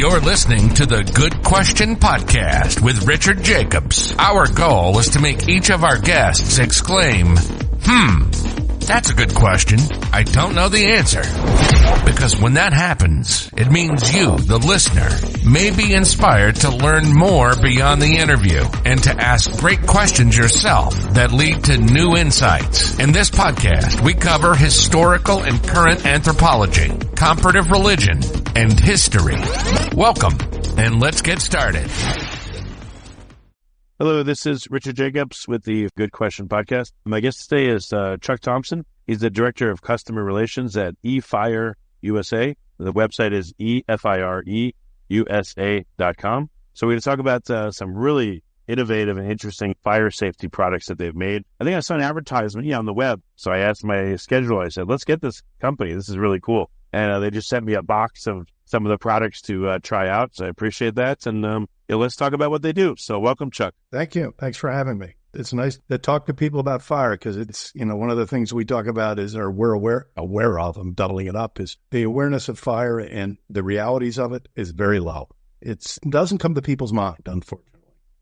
You're listening to the Good Question Podcast with Richard Jacobs. Our goal is to make each of our guests exclaim, that's a good question. I don't know the answer. Because when that happens, it means you, the listener, may be inspired to learn more beyond the interview and to ask great questions yourself that lead to new insights. In this podcast, we cover historical and current anthropology, comparative religion, and history. Welcome, and let's get started. Hello, this is Richard Jacobs with the Good Question Podcast. My guest today is Chuck Thompson. He's the Director of Customer Relations at eFire USA. The website is eFireusa.com. So we're going to talk about some really innovative and interesting fire safety products that they've made. I think I saw an advertisement on the web. So I asked my scheduler, I said, let's get this company. This is really cool. And they just sent me a box of some of the products to try out. So I appreciate that. And let's talk about what they do. So welcome, Chuck. Thank you. Thanks for having me. It's nice to talk to people about fire because it's, one of the things we talk about is, or we're aware of, I'm doubling it up, is the awareness of fire and the realities of it is very low. It doesn't come to people's mind, unfortunately.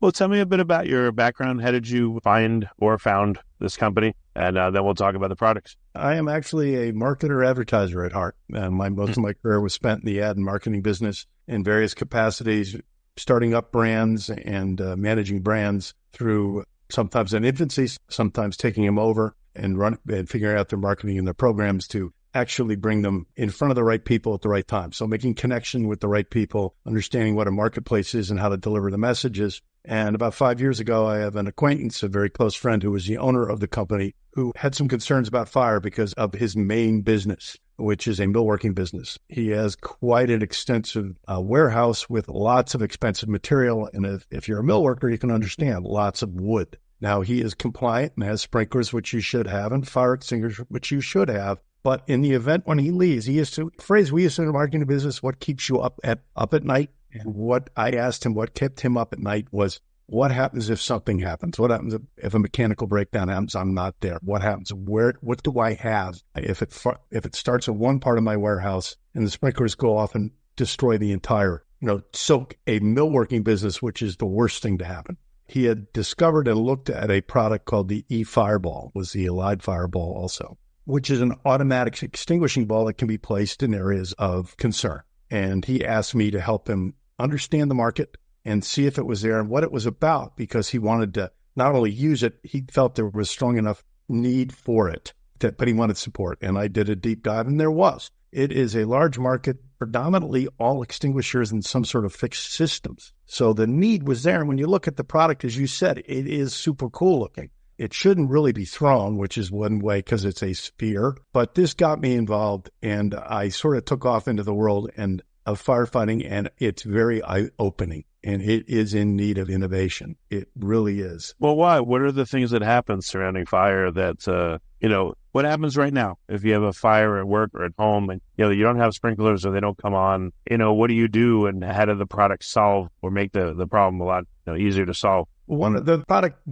Well, tell me a bit about your background. How did you find or found this company? And then we'll talk about the products. I am actually a marketer advertiser at heart. Most of my career was spent in the ad and marketing business in various capacities, starting up brands and managing brands through sometimes in infancy, sometimes taking them over and figuring out their marketing and their programs to actually bring them in front of the right people at the right time. So making connection with the right people, understanding what a marketplace is and how to deliver the messages. And about 5 years ago, I have an acquaintance, a very close friend who was the owner of the company, who had some concerns about fire because of his main business, which is a millworking business. He has quite an extensive warehouse with lots of expensive material. And if you're a millworker, you can understand lots of wood. Now, he is compliant and has sprinklers, which you should have, and fire extinguishers, which you should have. But in the event when he leaves, we used to in the marketing business, what keeps you up at night? And what I asked him, what kept him up at night was, what happens if something happens? What happens if a mechanical breakdown happens? I'm not there. What happens? What do I have if it starts at one part of my warehouse and the sprinklers go off and destroy the entire, soak a millworking business, which is the worst thing to happen. He had discovered and looked at a product called the eFireball, was the Allied Fireball also, which is an automatic extinguishing ball that can be placed in areas of concern. And he asked me to help him understand the market and see if it was there and what it was about, because he wanted to not only use it, he felt there was strong enough need for it, but he wanted support. And I did a deep dive, and there was. It is a large market, predominantly all extinguishers and some sort of fixed systems. So the need was there. And when you look at the product, as you said, it is super cool looking. It shouldn't really be thrown, which is one way because it's a sphere. But this got me involved, and I sort of took off into the world of firefighting, and it's very eye-opening, and it is in need of innovation. It really is. Well, why? What are the things that happen surrounding fire that, what happens right now if you have a fire at work or at home and, you don't have sprinklers or they don't come on? What do you do, and how do the products solve or make the problem a lot easier to solve? One of the product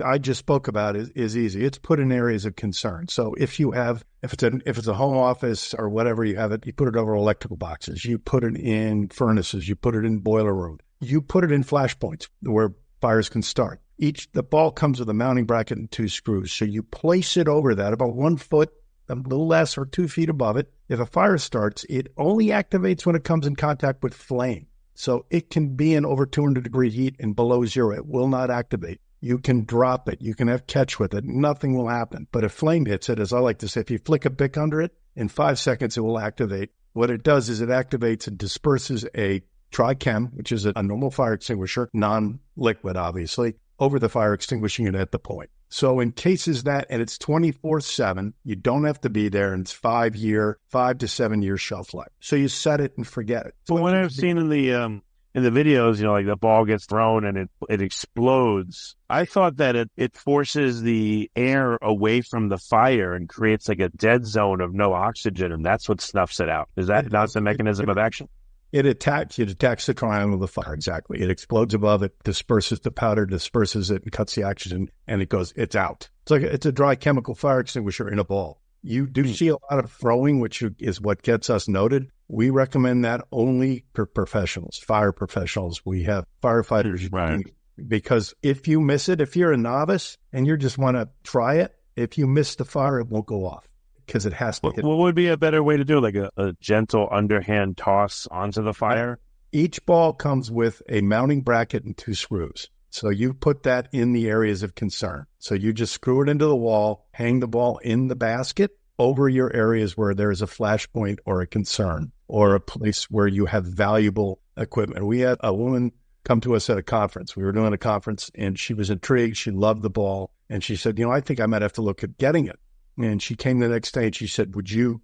I just spoke about is easy. It's put in areas of concern. So if it's a home office or whatever, you have it, you put it over electrical boxes, you put it in furnaces, you put it in boiler room, you put it in flash points where fires can start. The ball comes with a mounting bracket and 2 screws. So you place it over that about 1 foot, a little less, or 2 feet above it. If a fire starts, it only activates when it comes in contact with flame. So it can be in over 200-degree heat and below zero. It will not activate. You can drop it. You can have catch with it. Nothing will happen. But if flame hits it, as I like to say, if you flick a bic under it, in 5 seconds it will activate. What it does is it activates and disperses a tri-chem, which is a normal fire extinguisher, non-liquid obviously, over the fire, extinguishing it at the point. So in cases and it's 24/7, you don't have to be there, and it's 5 to 7 year shelf life. So you set it and forget it. So what I've seen in the videos, like the ball gets thrown and it explodes. I thought that it forces the air away from the fire and creates like a dead zone of no oxygen, and that's what snuffs it out. Is that not the mechanism of action? It attacks the triangle of the fire, exactly. It explodes above it, disperses the powder, disperses it, and cuts the oxygen, and it's out. It's a dry chemical fire extinguisher in a ball. You do see a lot of throwing, which is what gets us noted, We recommend that only for professionals, fire professionals. We have firefighters. Right. Because if you miss it, if you're a novice and you just want to try it, if you miss the fire, it won't go off because it has to hit. What would be a better way to do it? Like a gentle underhand toss onto the fire? Each ball comes with a mounting bracket and 2 screws. So you put that in the areas of concern. So you just screw it into the wall, hang the ball in the basket over your areas where there's a flashpoint or a concern or a place where you have valuable equipment. We had a woman come to us at a conference. We were doing a conference and she was intrigued. She loved the ball. And she said, I think I might have to look at getting it. And she came the next day and she said,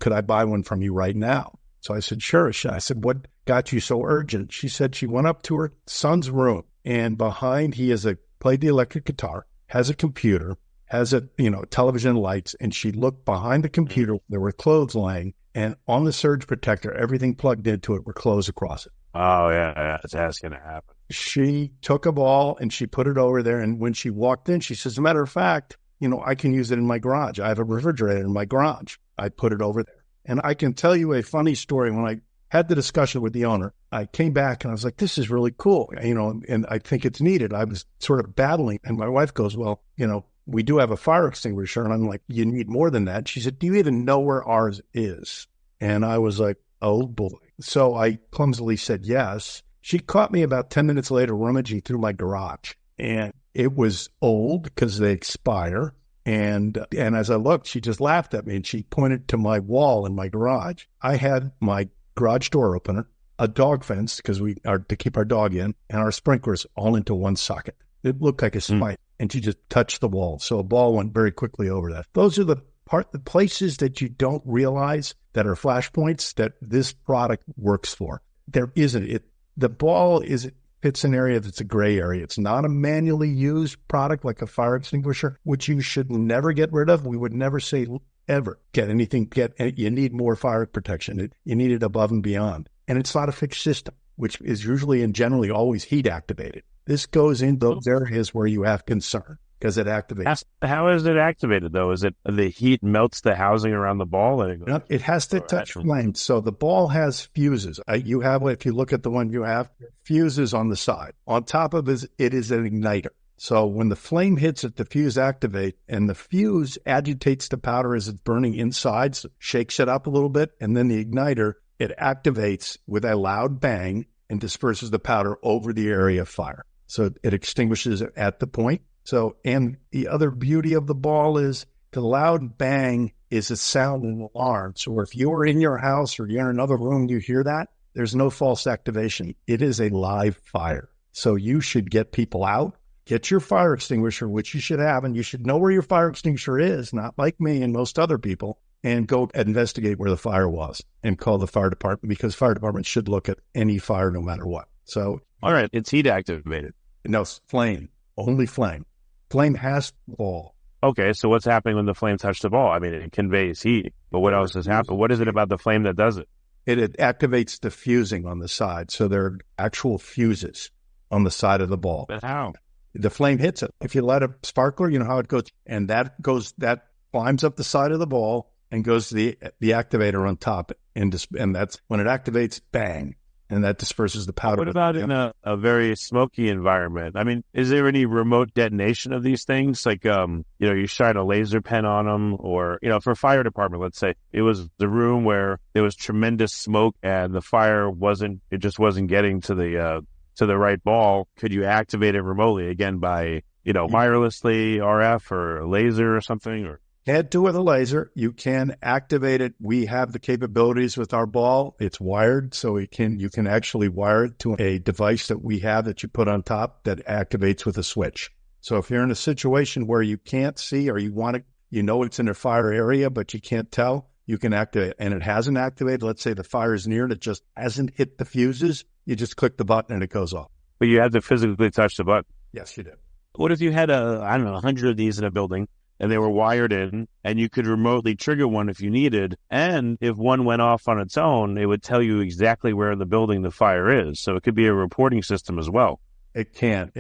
could I buy one from you right now? So I said, sure. I said, what got you so urgent? She said she went up to her son's room and behind he played the electric guitar, has a computer, has television lights. And she looked behind the computer. There were clothes laying and on the surge protector, everything plugged into it were clothes across it. Oh, yeah. That's going to happen. She took a ball and she put it over there. And when she walked in, she says, as a matter of fact, I can use it in my garage. I have a refrigerator in my garage. I put it over there. And I can tell you a funny story. When I had the discussion with the owner, I came back and I was like, this is really cool, and I think it's needed. I was sort of battling. And my wife goes, well, we do have a fire extinguisher. And I'm like, you need more than that. She said, do you even know where ours is? And I was like, oh boy. So I clumsily said yes. She caught me about 10 minutes later rummaging through my garage. And it was old because they expire. And as I looked, she just laughed at me and she pointed to my wall in my garage. I had my garage door opener, a dog fence because we are to keep our dog in, and our sprinklers all into one socket. It looked like a spike, and she just touched the wall. So a ball went very quickly over that. Those are the places that you don't realize that are flashpoints that this product works for. There isn't. The ball it's an area that's a gray area. It's not a manually used product like a fire extinguisher, which you should never get rid of. We would never say ever you need more fire protection. You need it above and beyond. And it's not a fixed system, which is usually and generally always heat activated. This goes in those areas where you have concern because it activates. How is it activated, though? Is it the heat melts the housing around the ball? And it goes, it has to touch flames. So the ball has fuses. If you look at the one you have, fuses on the side. On top of it is an igniter. So when the flame hits it, the fuse activates, and the fuse agitates the powder as it's burning inside, so shakes it up a little bit, and then the igniter, it activates with a loud bang and disperses the powder over the area of fire. So it extinguishes it at the point. So, and the other beauty of the ball is the loud bang is a sound and alarm. So if you're in your house or you're in another room, you hear that, there's no false activation. It is a live fire. So you should get people out, get your fire extinguisher, which you should have, and you should know where your fire extinguisher is, not like me and most other people, and go investigate where the fire was and call the fire department because fire departments should look at any fire no matter what. So, all right, it's heat activated. No, flame, only flame. Flame has the ball. Okay, so what's happening when the flame touches the ball? I mean, it conveys heat, but what else has happened? What is it about the flame that does it? It activates the fusing on the side. So there are actual fuses on the side of the ball. But how? The flame hits it. If you light a sparkler, you know how it goes. And that climbs up the side of the ball and goes to the activator on top. And that's when it activates, bang. And that disperses the powder. What about in a very smoky environment? I mean, is there any remote detonation of these things? Like, you shine a laser pen on them or, for a fire department, let's say it was the room where there was tremendous smoke and the fire just wasn't getting to the right ball. Could you activate it remotely again by, wirelessly RF or laser or something? Or can't do it with a laser. You can activate it. We have the capabilities with our ball. It's wired, so you can actually wire it to a device that we have that you put on top that activates with a switch. So if you're in a situation where you can't see or it's in a fire area, but you can't tell, you can activate, and it hasn't activated. Let's say the fire is near and it just hasn't hit the fuses. You just click the button and it goes off. But you have to physically touch the button. Yes, you do. What if you had 100 of these in a building and they were wired in and you could remotely trigger one if you needed? And if one went off on its own, it would tell you exactly where in the building the fire is. So it could be a reporting system as well. It can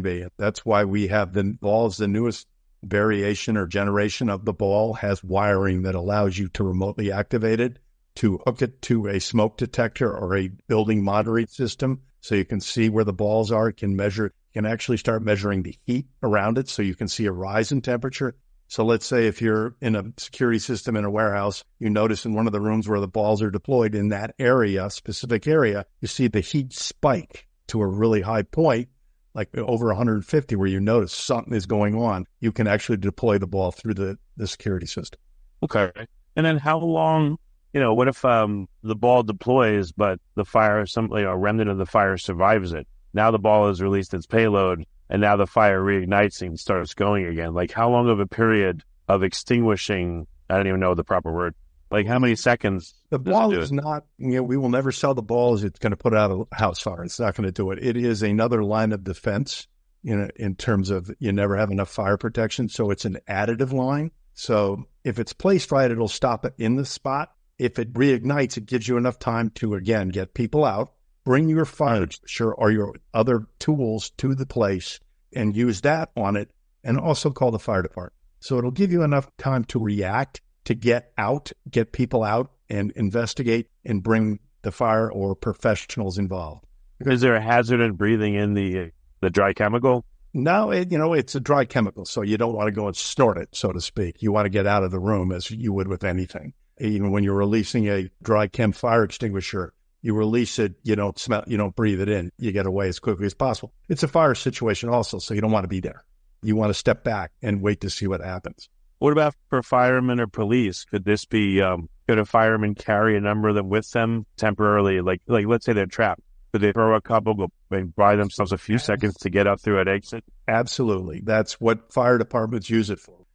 be. That's why we have the balls, the newest variation or generation of the ball has wiring that allows you to remotely activate it to hook it to a smoke detector or a building monitoring system so you can see where the balls are. It can measure, can actually start measuring the heat around it so you can see a rise in temperature. So let's say if you're in a security system in a warehouse, you notice in one of the rooms where the balls are deployed in that area, specific area, you see the heat spike to a really high point, like over 150, where you notice something is going on. You can actually deploy the ball through the security system. Okay. And then how long, what if the ball deploys, but the fire, a remnant of the fire survives it? Now the ball has released its payload, and now the fire reignites and starts going again. Like, how long of a period of extinguishing? I don't even know the proper word. Like, how many seconds? The ball is not, we will never sell the ball as it's going to put out a house fire. It's not going to do it. It is another line of defense, in terms of you never have enough fire protection. So it's an additive line. So if it's placed right, it'll stop it in the spot. If it reignites, it gives you enough time to, again, get people out, bring your fire extinguisher or your other tools to the place and use that on it, and also call the fire department. So it'll give you enough time to react, to get out, get people out and investigate and bring the fire or professionals involved. Is there a hazard in breathing in the dry chemical? No, it's a dry chemical, so you don't want to go and snort it, so to speak. You want to get out of the room as you would with anything. Even when you're releasing a dry chem fire extinguisher, you release it, you don't smell, you don't breathe it in. You get away as quickly as possible. It's a fire situation also, so you don't want to be there. You want to step back and wait to see what happens. What about for firemen or police? Could this be, could a fireman carry a number of them with them temporarily? Like let's say they're trapped. Could they throw a couple, go and buy themselves a few seconds to get up through an exit? Absolutely. That's what fire departments use it for.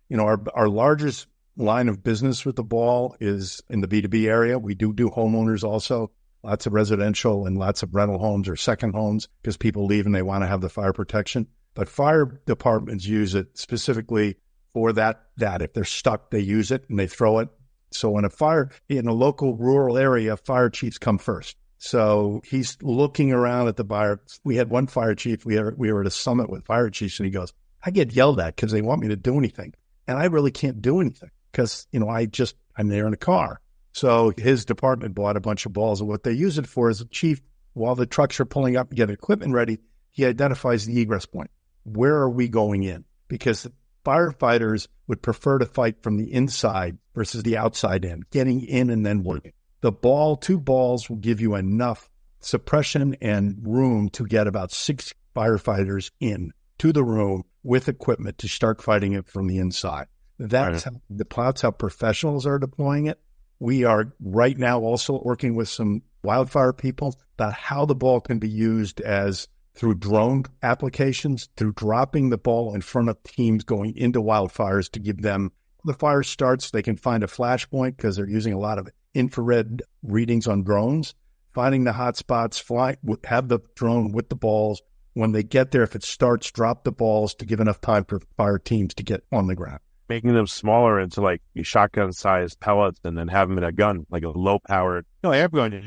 Our largest line of business with the ball is in the B2B area. We do homeowners also. Lots of residential and lots of rental homes or second homes because people leave and they want to have the fire protection. But fire departments use it specifically for that. If they're stuck, they use it and they throw it. So when a fire in a local rural area, fire chiefs come first. So he's looking around at the fire. We had one fire chief. We were at a summit with fire chiefs, and he goes, "I get yelled at because they want me to do anything, and I really can't do anything because I'm there in a car." So his department bought a bunch of balls, and what they use it for is a chief, while the trucks are pulling up and getting equipment ready, he identifies the egress point. Where are we going in? Because firefighters would prefer to fight from the inside versus the outside in, getting in and then working. Two balls will give you enough suppression and room to get about 6 firefighters in to the room with equipment to start fighting it from the inside. That's how professionals are deploying it. We are right now also working with some wildfire people about how the ball can be used as through drone applications, through dropping the ball in front of teams going into wildfires to give them, the fire starts, they can find a flash point because they're using a lot of infrared readings on drones, finding the hot spots, have the drone with the balls. When they get there, if it starts, drop the balls to give enough time for fire teams to get on the ground. Making them smaller into like shotgun-sized pellets and then have them in a gun, like a low-powered air gun.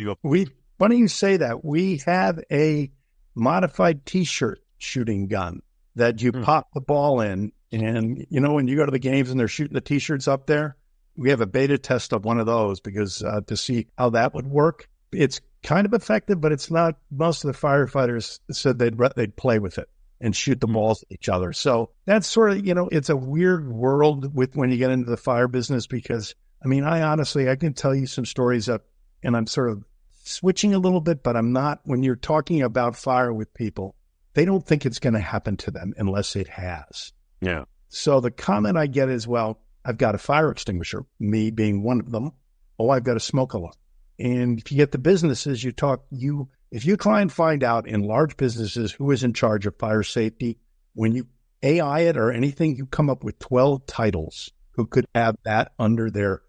Funny you say that. We have a modified T-shirt shooting gun that you pop the ball in. And, when you go to the games and they're shooting the T-shirts up there, we have a beta test of one of those because to see how that would work. It's kind of effective, but it's not. Most of the firefighters said they'd play with it and shoot the balls at each other. So that's sort of, it's a weird world when you get into the fire business because, I can tell you some stories and I'm sort of switching a little bit, but I'm not. When you're talking about fire with people, they don't think it's going to happen to them unless it has. Yeah. So the comment I get is, well, I've got a fire extinguisher, me being one of them. Oh, I've got a smoke alarm. And if you get the businesses, if you try and find out in large businesses who is in charge of fire safety, when you AI it or anything, you come up with 12 titles who could have that under their,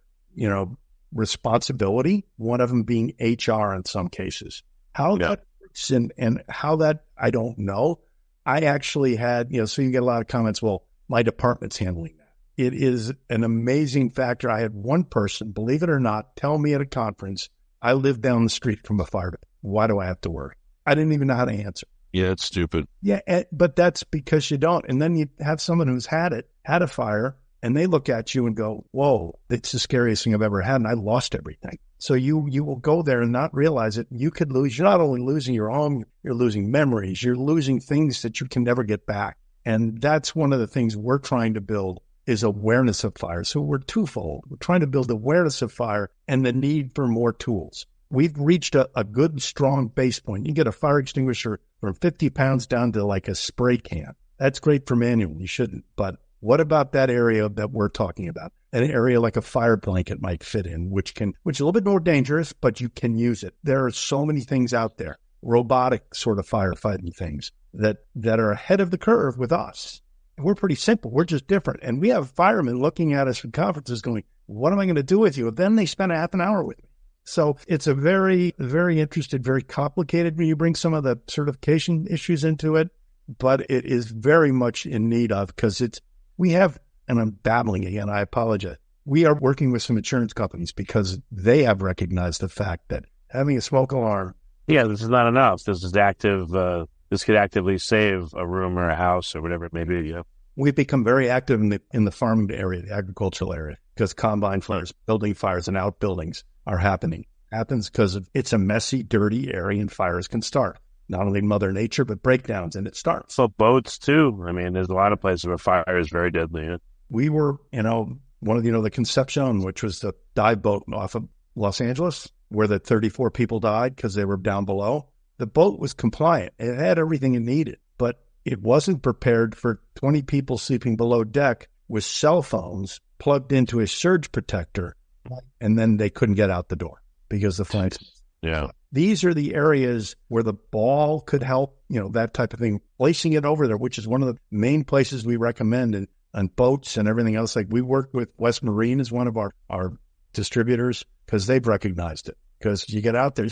responsibility, one of them being HR in some cases. How that works and how that, I don't know. I actually had, so you get a lot of comments, well, my department's handling that. It is an amazing factor. I had one person, believe it or not, tell me at a conference, I live down the street from a fire department. Why do I have to worry? I didn't even know how to answer. Yeah, it's stupid. Yeah, but that's because you don't. And then you have someone who's had a fire, and they look at you and go, whoa, it's the scariest thing I've ever had, and I lost everything. So you will go there and not realize it. You could lose. You're not only losing your home, you're losing memories. You're losing things that you can never get back. And that's one of the things we're trying to build is awareness of fire. So we're twofold. We're trying to build awareness of fire and the need for more tools. We've reached a good, strong base point. You get a fire extinguisher from 50 pounds down to like a spray can. That's great for manual. You shouldn't. But what about that area that we're talking about? An area like a fire blanket might fit in, which is a little bit more dangerous, but you can use it. There are so many things out there, robotic sort of firefighting things that are ahead of the curve with us. We're pretty simple. We're just different. And we have firemen looking at us at conferences going, what am I going to do with you? And then they spend a half an hour with me. So it's a very, very interesting, very complicated when you bring some of the certification issues into it, but it is very much in need of, because we have, and I'm babbling again, I apologize. We are working with some insurance companies because they have recognized the fact that having a smoke alarm. Yeah, this is not enough. This is active. This could actively save a room or a house or whatever it may be. Yeah. We've become very active in the farming area, the agricultural area, because combine fires, building fires, and outbuildings are happening. Happens because it's a messy, dirty area, and fires can start. Not only Mother Nature, but breakdowns, and it starts. So boats too. I mean, there's a lot of places where fire is very deadly. Yeah. We were, one of the Concepcion, which was the dive boat off of Los Angeles, where the 34 people died because they were down below. The boat was compliant. It had everything it needed, but it wasn't prepared for 20 people sleeping below deck with cell phones plugged into a surge protector, and then they couldn't get out the door because the flames. Yeah. These are the areas where the ball could help, that type of thing. Placing it over there, which is one of the main places we recommend, on boats and everything else. Like we work with West Marine as one of our distributors because they've recognized it. Because you get out there,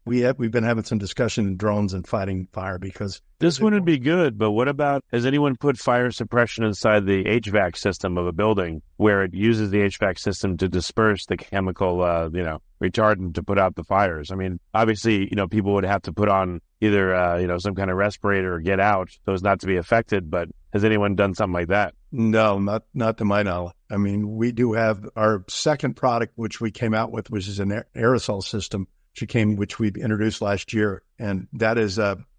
we've been having some discussion in drones and fighting fire because this wouldn't be good. But what about, has anyone put fire suppression inside the HVAC system of a building where it uses the HVAC system to disperse the chemical, retardant to put out the fires? I mean, obviously, people would have to put on either, some kind of respirator or get out so as not to be affected. But has anyone done something like that? No, not to my knowledge. I mean, we do have our second product, which we came out with, which is an aerosol system, which we introduced last year. And that is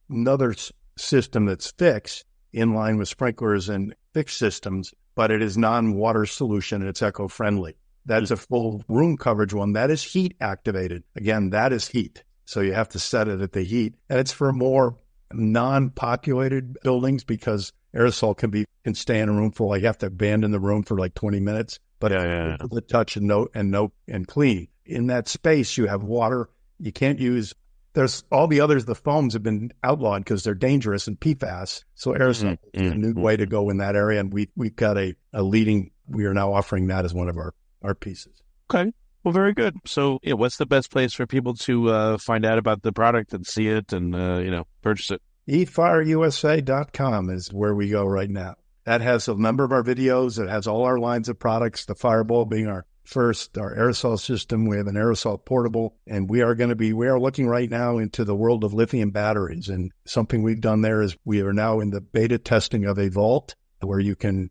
another system that's fixed in line with sprinklers and fixed systems, but it is non-water solution and it's eco-friendly. That is a full room coverage one. That is heat activated. Again, that is heat. So you have to set it at the heat. And it's for more non-populated buildings because aerosol can stay in a room for you have to abandon the room for 20 minutes, but the touch and clean. In that space, you have water. You can't use, there's all the others, the foams have been outlawed because they're dangerous and PFAS. So aerosol is a new way to go in that area. And we've got a leading, we are now offering that as one of our pieces. Okay. Well, very good. So what's the best place for people to find out about the product and see it and, purchase it? efireusa.com is where we go right now. That has a number of our videos. It has all our lines of products, the Fireball being our first, our aerosol system. We have an aerosol portable, and we are looking right now into the world of lithium batteries. And something we've done there is we are now in the beta testing of a vault where you can,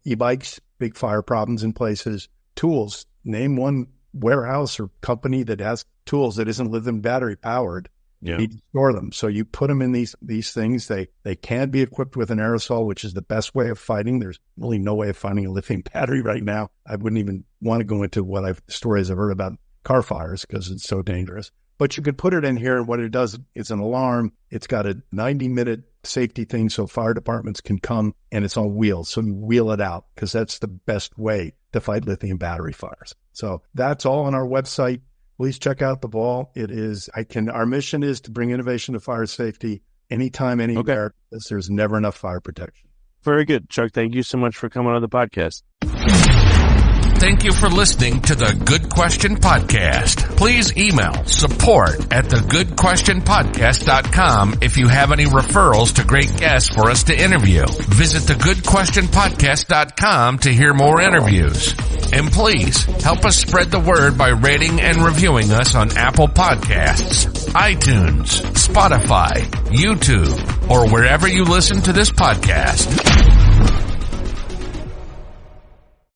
e-bikes, big fire problems in places, tools. Name one warehouse or company that has tools that isn't lithium battery powered. You need to store them. So you put them in these things. They can be equipped with an aerosol, which is the best way of fighting. There's really no way of finding a lithium battery right now. I wouldn't even want to go into stories I've heard about car fires because it's so dangerous. But you could put it in here, and what it does, it's an alarm. It's got a 90-minute safety thing so fire departments can come, and it's on wheels. So you wheel it out because that's the best way to fight lithium battery fires. So that's all on our website. Please check out the ball. Our mission is to bring innovation to fire safety anytime, anywhere. Okay. There's never enough fire protection. Very good. Chuck, thank you so much for coming on the podcast. Thank you for listening to the Good Question Podcast. Please email support@thegoodquestionpodcast.com if you have any referrals to great guests for us to interview. Visit thegoodquestionpodcast.com to hear more interviews. And please help us spread the word by rating and reviewing us on Apple Podcasts, iTunes, Spotify, YouTube, or wherever you listen to this podcast.